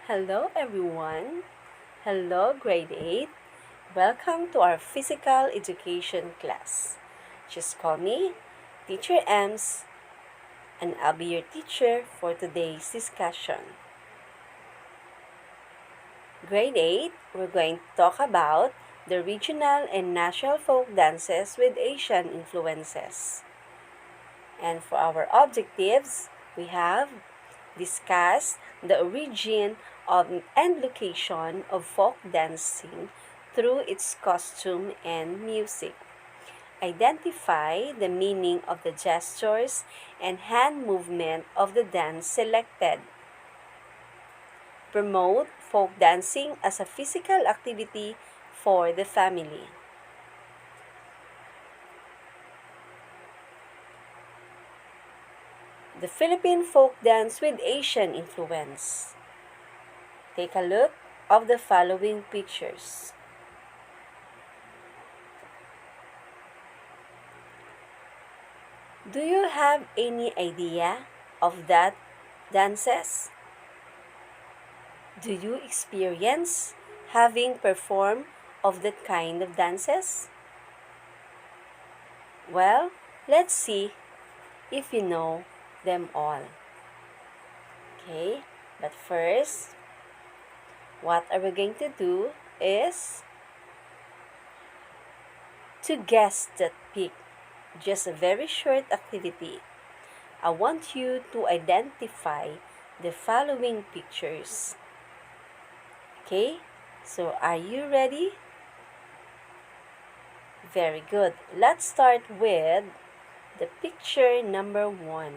Hello everyone. Hello grade 8. Welcome to our physical education class. Just call me Teacher Ems and I'll be your teacher for today's discussion. Grade 8, we're going to talk about the regional and national folk dances with Asian influences. And for our objectives, we have discuss the origin and location of folk dancing through its costume and music. Identify the meaning of the gestures and hand movement of the dance selected. Promote folk dancing as a physical activity for the family. The Philippine folk dance with Asian influence. Take a look of the following pictures. Do you have any idea of that dances? Do you experience having performed of that kind of dances? Well, let's see if you know them all. Okay, but first, what are we going to do is to guess that pic. Just a very short activity. I want you to identify the following pictures. Okay, so are you ready? Very good. Let's start with the picture number 1.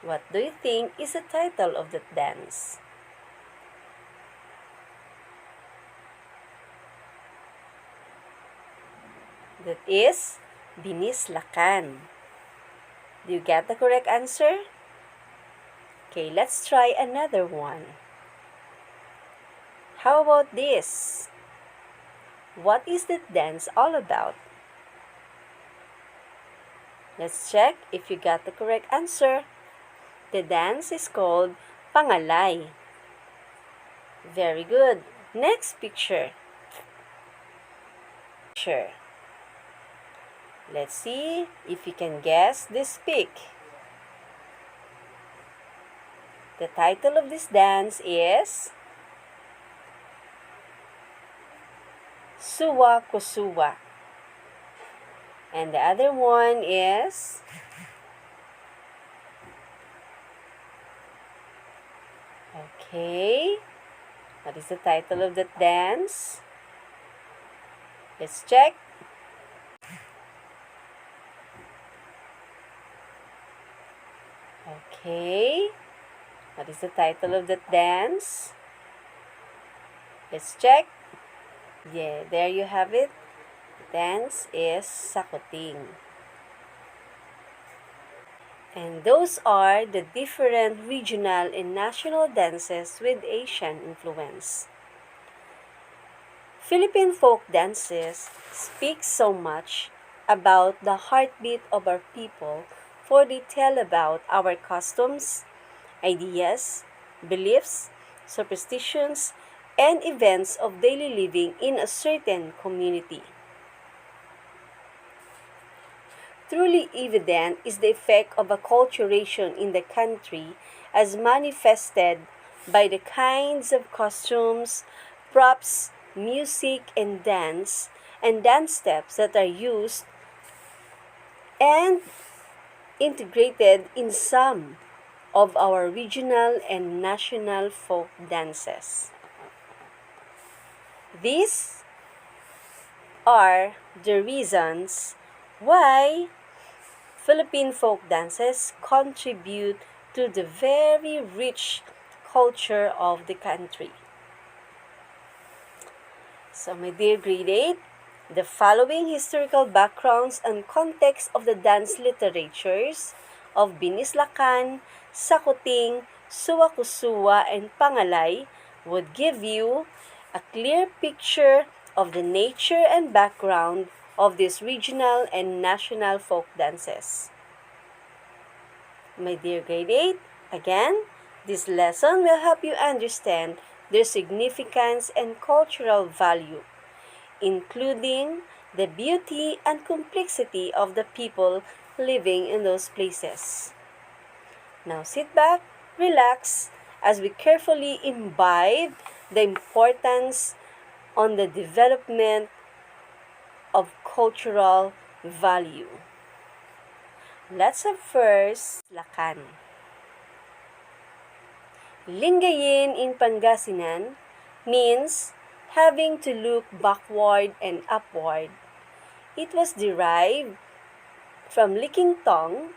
What do you think is the title of that dance? That is Binislakan. Do you get the correct answer? Okay, let's try another one. How about this? What is that dance all about? Let's check if you got the correct answer. The dance is called Pangalay. Very good. Next picture. Let's see if you can guess this pic. The title of this dance is COT. And the other one is okay. What is the title of that dance? Let's check. Okay. What is the title of that dance? Let's check. Yeah, there you have it. The dance is sakuting. And those are the different regional and national dances with Asian influence. Philippine folk dances speak so much about the heartbeat of our people, for they tell about our customs, ideas, beliefs, superstitions, and events of daily living in a certain community. Truly evident is the effect of acculturation in the country as manifested by the kinds of costumes, props, music, and dance steps that are used and integrated in some of our regional and national folk dances. These are the reasons why Philippine folk dances contribute to the very rich culture of the country. So, my dear grade 8, the following historical backgrounds and context of the dance literatures of Binislakan, Sakuting, Suwa-Kusuwa, and Pangalay would give you a clear picture of the nature and background of these regional and national folk dances. My dear grade 8, again, This lesson will help you understand their significance and cultural value, including the beauty and complexity of the people living in those places. Now sit back, relax, as we carefully imbibe the importance on the development of cultural value. Let's have first Lakan. Lingayin in Pangasinan means having to look backward and upward. It was derived from licking tongue,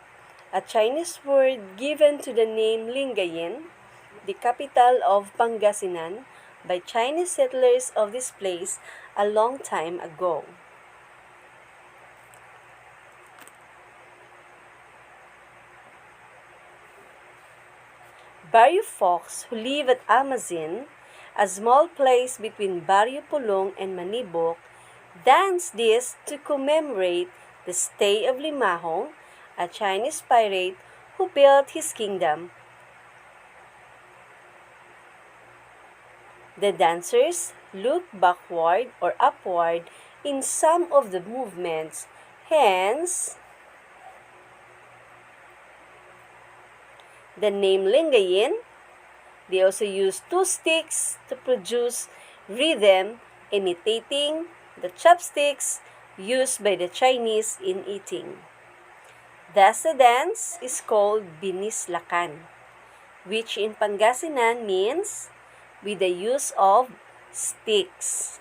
a Chinese word given to the name Lingayen, the capital of Pangasinan, by Chinese settlers of this place a long time ago. Barrio folks who live at Amazin, a small place between Barrio Pulong and Manibok, dance this to commemorate the stay of Limahong, a Chinese pirate who built his kingdom. The dancers look backward or upward in some of the movements, hence the name Lingayin. They also use two sticks to produce rhythm, imitating the chopsticks used by the Chinese in eating. Thus, the dance is called Binislakan, which in Pangasinan means with the use of sticks.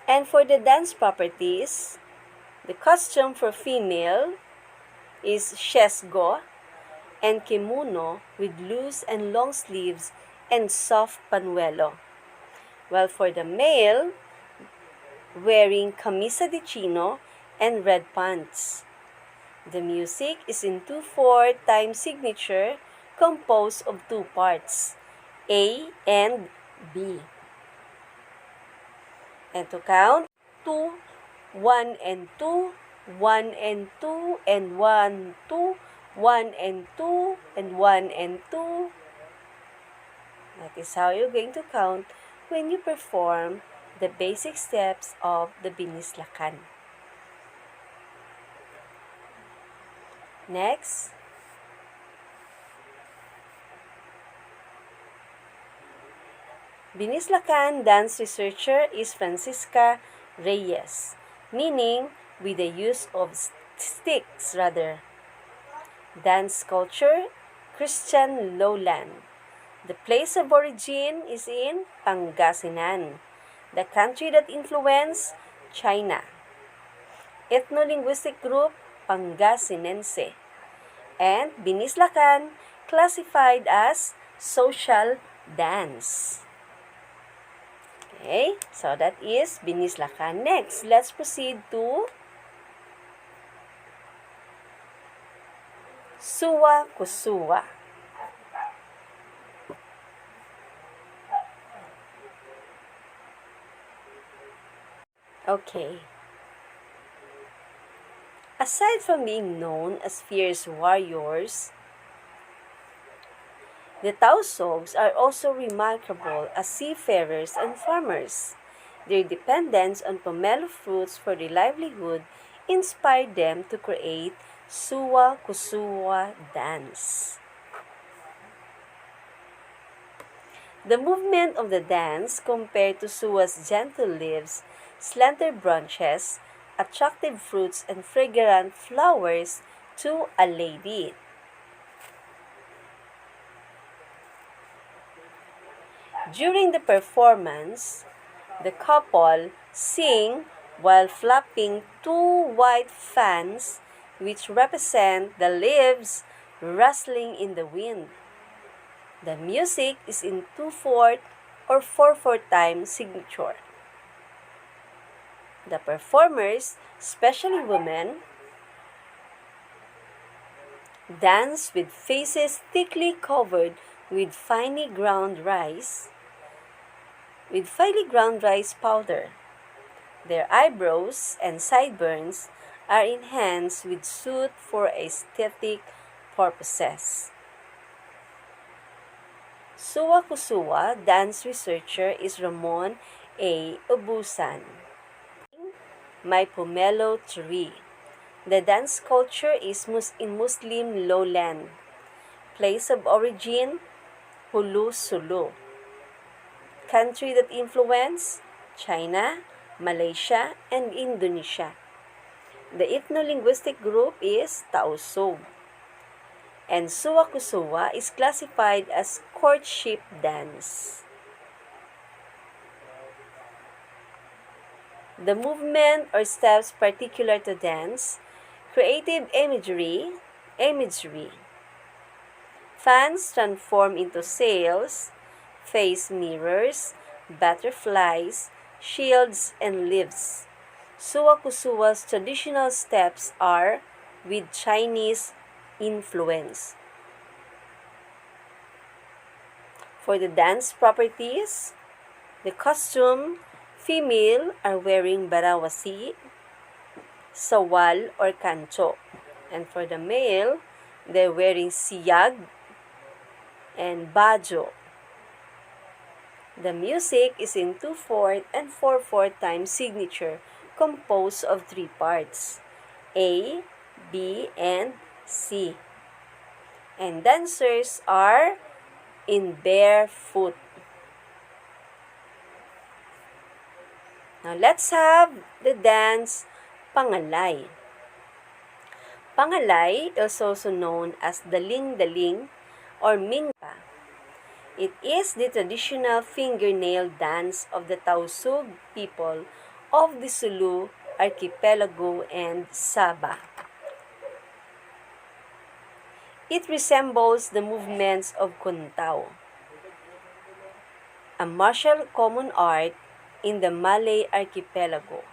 And for the dance properties, the costume for female is shesgo and kimono with loose and long sleeves and soft panuelo. While for the male, wearing camisa de chino and red pants. The music is in 2/4 time signature composed of two parts, A and B. And to count, 2, 1 and 2, 1 and 2, and 1, 2, 1 and 2, and 1 and 2. That is how you're going to count when you perform the basic steps of the Binislakan. Next, Binislakan dance researcher is Francisca Reyes, meaning with the use of sticks rather. Dance culture, Christian lowland. The place of origin is in Pangasinan, the country that influenced China. Ethno-linguistic group, Pangasinense. And Binislakan, classified as social dance. Okay, so that is Binislakan. Next, let's proceed to S.Y20200. Okay. Aside from being known as fierce warriors, the Tausogs are also remarkable as seafarers and farmers. Their dependence on pomelo fruits for their livelihood inspired them to create S.Y20200 dance. The movement of the dance compared to Suwa's gentle leaves, slender branches, attractive fruits, and fragrant flowers to a lady. During the performance, the couple sing while flapping two white fans which represent the leaves rustling in the wind. The music is in 2/4 or 4/4 time signature. The performers, especially women, dance with faces thickly covered with finely ground rice powder. Their eyebrows and sideburns are enhanced with soot for aesthetic purposes. COT dance researcher is Ramon A. Ubusan. My Pomelo Tree. The dance culture is in Muslim lowland. Place of origin, Hulu Sulu. Country that influence, China, Malaysia, and Indonesia. The ethno-linguistic group is Tausug. And Suwa is classified as courtship dance. The movement or steps particular to dance, creative imagery. Fans transform into sails, face mirrors, butterflies, shields, and leaves. Suwa's traditional steps are with Chinese influence. For the dance properties, the costume, female are wearing barawasi, sawal or kancho. And for the male, they're wearing siyag and bajo. The music is in 2/4 and 4/4 time signature composed of 3 parts, A, B, and C. And dancers are in barefoot. Now let's have the dance Pangalay. Pangalay is also known as daling-daling or minpa. It is the traditional fingernail dance of the Tausug people of the Sulu archipelago and Sabah. It resembles the movements of Kuntao, a martial common art in the Malay archipelago.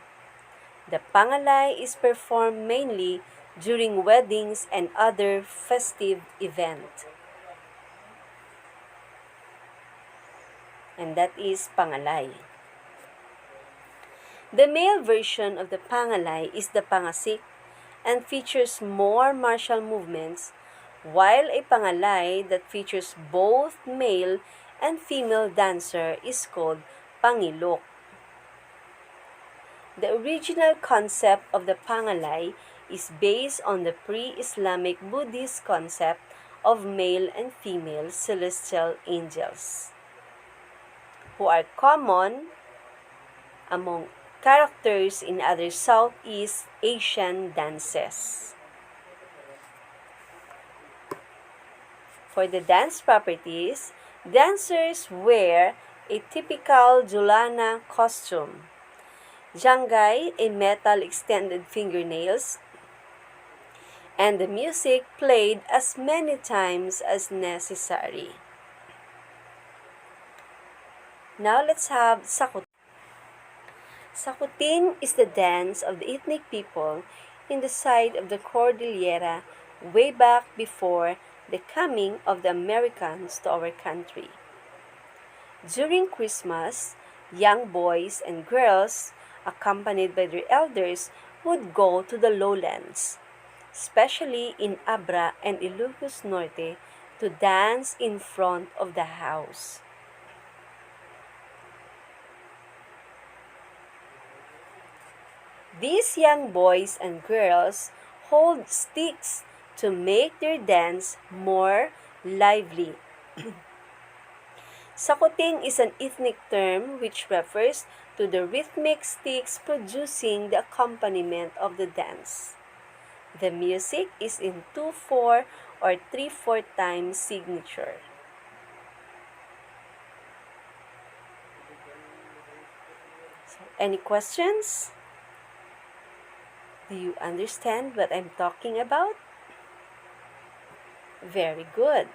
The Pangalay is performed mainly during weddings and other festive events. And that is Pangalay. The male version of the Pangalay is the Pangasik and features more martial movements, while a Pangalay that features both male and female dancer is called Pangilok. The original concept of the Pangalay is based on the pre-Islamic Buddhist concept of male and female celestial angels, who are common among characters in other Southeast Asian dances. For the dance properties, dancers wear a typical Julana costume, Jangay, a metal extended fingernails, and the music played as many times as necessary. Now let's have Sakutin. Sakutin is the dance of the ethnic people in the side of the Cordillera way back before the coming of the Americans to our country. During Christmas, young boys and girls, accompanied by their elders, would go to the lowlands, especially in Abra and Ilocos Norte, to dance in front of the house. These young boys and girls hold sticks to make their dance more lively. Sakuting is an ethnic term which refers to the rhythmic sticks producing the accompaniment of the dance. The music is in 2/4 or 3/4 time signature. So, any questions? Do you understand what I'm talking about? Very good.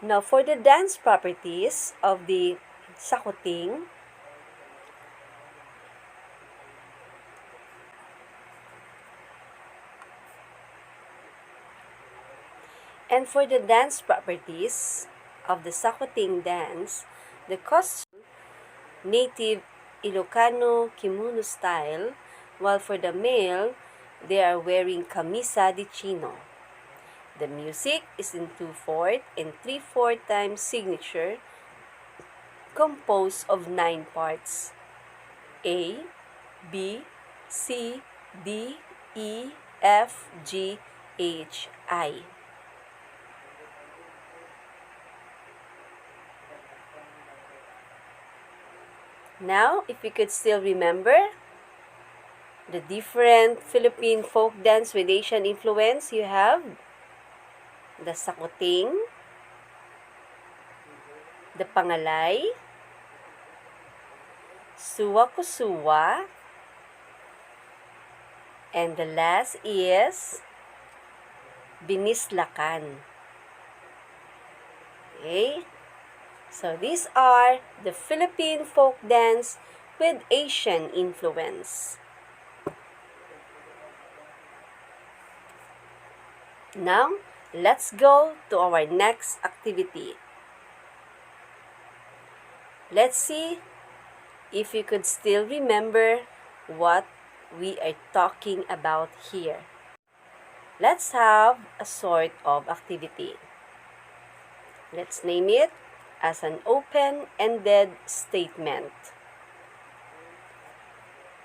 Now, for the dance properties of the Sakuting, and for the dance properties of the Sakuting dance, the costume, native Ilocano kimono style, while for the male, they are wearing camisa de chino. The music is in 2/4 and 3/4 time signature, composed of 9 parts: A, B, C, D, E, F, G, H, I. Now, if you could still remember the different Philippine folk dance with Asian influence, you have the sakuting, the pangalay, suwa-kusuwa, and the last is binislakan. Okay? So these are the Philippine folk dance with Asian influence. Now, let's go to our next activity. Let's see if you could still remember what we are talking about here. Let's have a sort of activity. Let's name it as an open-ended statement.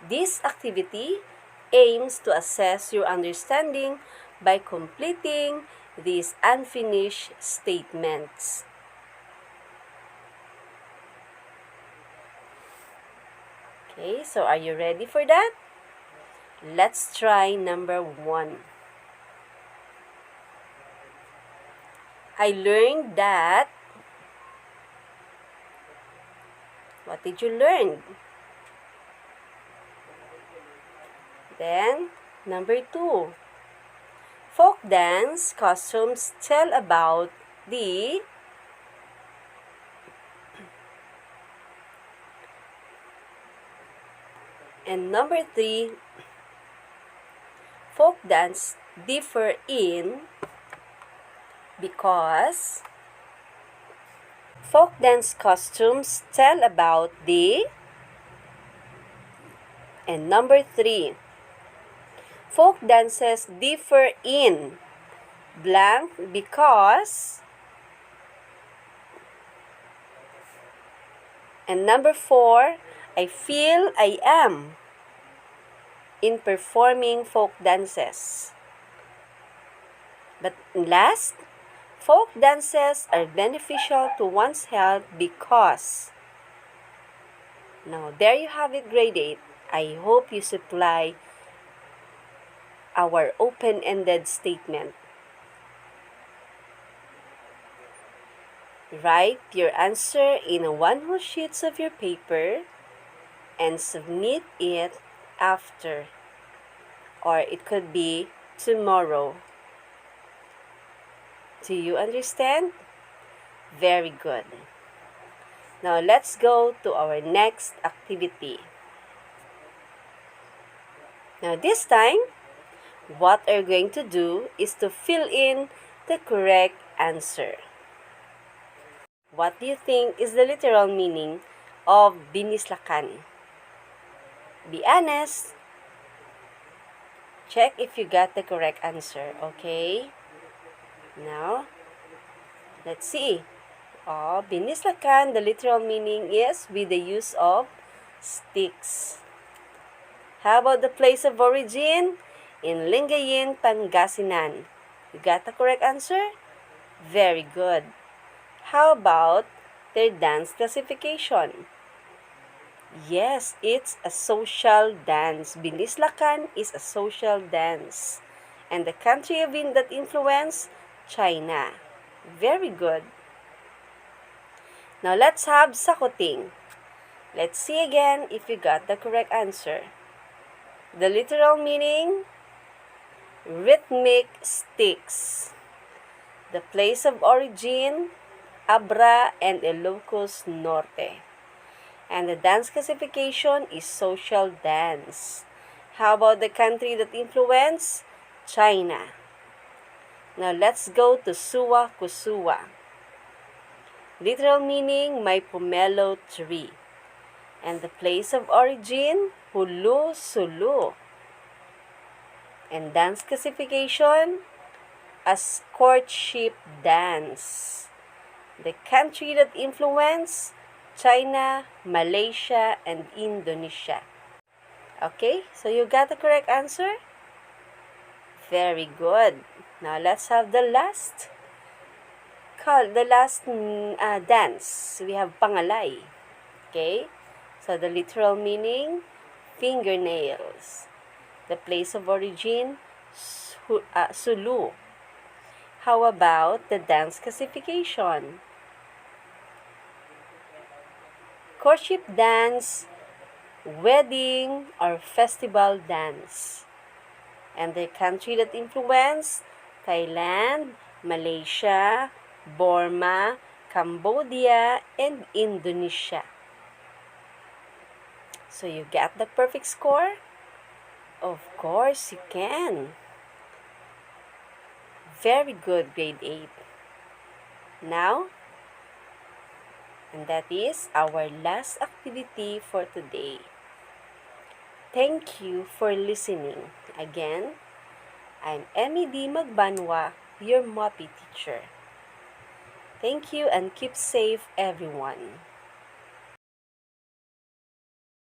This activity aims to assess your understanding by completing these unfinished statements. Okay, so are you ready for that? Let's try number 1. I learned that. What did you learn? Then, number 2. Folk dance costumes tell about the. And number 3, folk dance differ in because. Folk dance costumes tell about the. And number 3, folk dances differ in blank because. And number 4, I feel I am in performing folk dances. But last, folk dances are beneficial to one's health because. Now, there you have it, grade 8. I hope you supply our open-ended statement. Write your answer in one whole sheets of your paper and submit it after, or it could be tomorrow. Do you understand? Very good. Now let's go to our next activity. Now this time, what we're going to do is to fill in the correct answer. What do you think is the literal meaning of binislakan? Be honest. Check if you got the correct answer, okay? Now, let's see. Binislakan, the literal meaning is with the use of sticks. How about the place of origin? In Lingayen, Pangasinan. You got the correct answer? Very good. How about their dance classification? Yes, it's a social dance. Binislakan is a social dance. And the country of that influence, China. Very good. Now let's have sakuting. Let's see again if you got the correct answer. The literal meaning, rhythmic sticks. The place of origin, Abra and Ilocos Norte. And the dance classification is social dance. How about the country that influenced? China. Now let's go to suwa-kusuwa. Literal meaning, may pomelo tree. And the place of origin, Hulu-Sulu. And dance classification, as courtship dance. The country that influence, China, Malaysia, and Indonesia. Okay, so you got the correct answer? Very good. Now let's have the last dance. We have pangalay. Okay, so the literal meaning, fingernails. The place of origin, Sulu. How about the dance classification? Courtship dance, wedding, or festival dance. And the country that influenced, Thailand, Malaysia, Burma, Cambodia, and Indonesia. So you got the perfect score? Of course you can. Very good, grade 8. Now, and that is our last activity for today. Thank you for listening. Again, I'm MED Magbanwa, your MAPEH teacher. Thank you and keep safe, everyone.